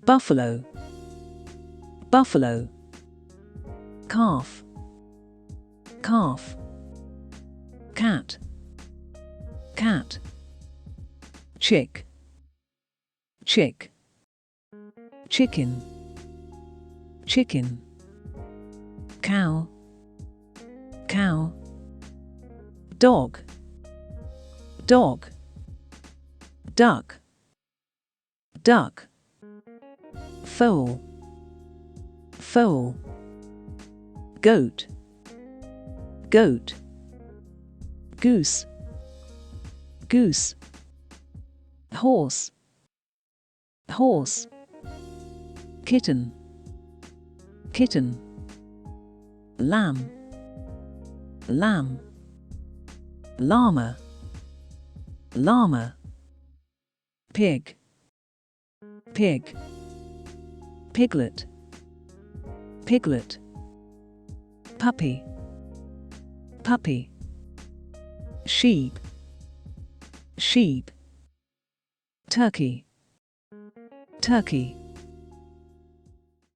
buffalo, buffalo. Calf, calf. Cat, cat. Chick, chick. Chicken, chicken. Cow, cow. Dog, dog. Duck, duck. Foal, foal. Goat, goat. Goose, goose. Horse, horse. Kitten, kitten. Lamb, lamb. Llama, llama. Pig, pig. Piglet, piglet. Puppy, puppy. Sheep, sheep. Turkey, turkey.